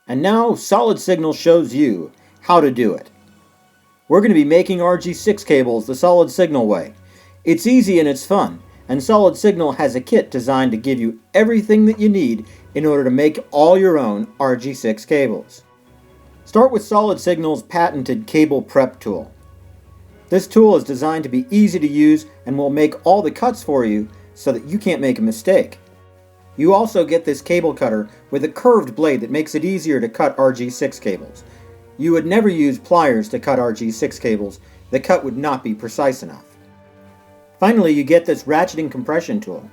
And now Solid Signal shows you how to do it. We're going to be making RG6 cables the Solid Signal way. It's easy and it's fun, and Solid Signal has a kit designed to give you everything that you need in order to make all your own RG6 cables. Start with Solid Signal's patented cable prep tool. This tool is designed to be easy to use and will make all the cuts for you so that you can't make a mistake. You also get this cable cutter with a curved blade that makes it easier to cut RG6 cables. You would never use pliers to cut RG6 cables. The cut would not be precise enough. Finally, you get this ratcheting compression tool.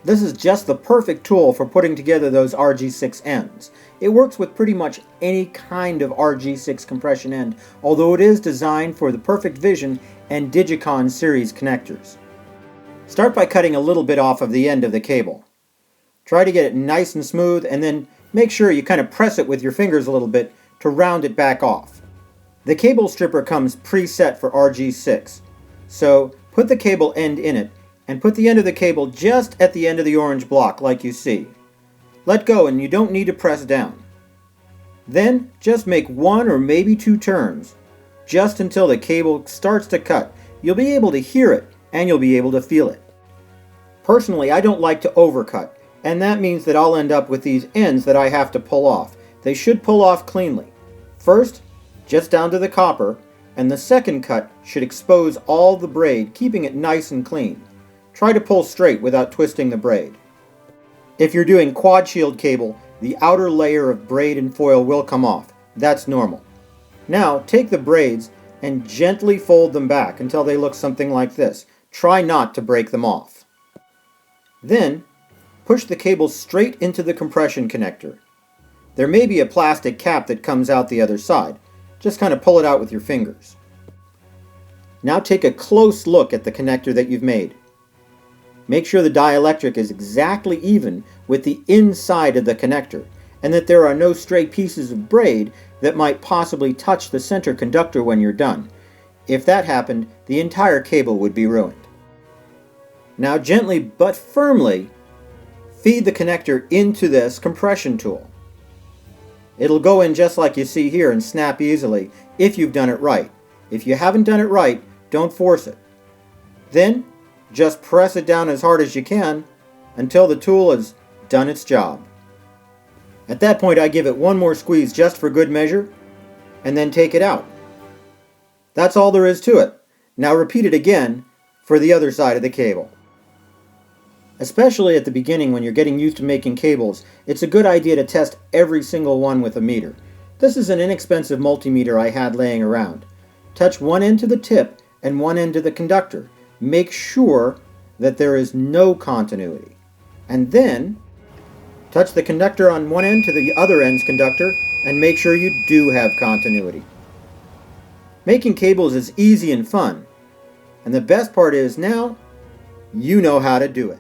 This is just the perfect tool for putting together those RG6 ends. It works with pretty much any kind of RG6 compression end, although it is designed for the Perfect Vision and Digicon series connectors. Start by cutting a little bit off of the end of the cable. Try to get it nice and smooth, and then make sure you kind of press it with your fingers a little bit to round it back off. The cable stripper comes preset for RG6, so put the cable end in it and put the end of the cable just at the end of the orange block like you see. Let go and you don't need to press down. Then just make one or maybe two turns, just until the cable starts to cut. You'll be able to hear it and you'll be able to feel it. Personally, I don't like to overcut, and that means that I'll end up with these ends that I have to pull off. They should pull off cleanly. First, just down to the copper, and the second cut should expose all the braid, keeping it nice and clean. Try to pull straight without twisting the braid. If you're doing quad shield cable, the outer layer of braid and foil will come off. That's normal. Now, take the braids and gently fold them back until they look something like this. Try not to break them off. Then, push the cable straight into the compression connector. There may be a plastic cap that comes out the other side. Just kind of pull it out with your fingers. Now take a close look at the connector that you've made. Make sure the dielectric is exactly even with the inside of the connector, and that there are no stray pieces of braid that might possibly touch the center conductor when you're done. If that happened, the entire cable would be ruined. Now gently but firmly feed the connector into this compression tool. It'll go in just like you see here and snap easily if you've done it right. If you haven't done it right, don't force it. Then just press it down as hard as you can until the tool has done its job. At that point, I give it one more squeeze just for good measure and then take it out. That's all there is to it. Now repeat it again for the other side of the cable. Especially at the beginning when you're getting used to making cables, it's a good idea to test every single one with a meter. This is an inexpensive multimeter I had laying around. Touch one end to the tip and one end to the conductor. Make sure that there is no continuity. And then, touch the conductor on one end to the other end's conductor and make sure you do have continuity. Making cables is easy and fun. And the best part is now, you know how to do it.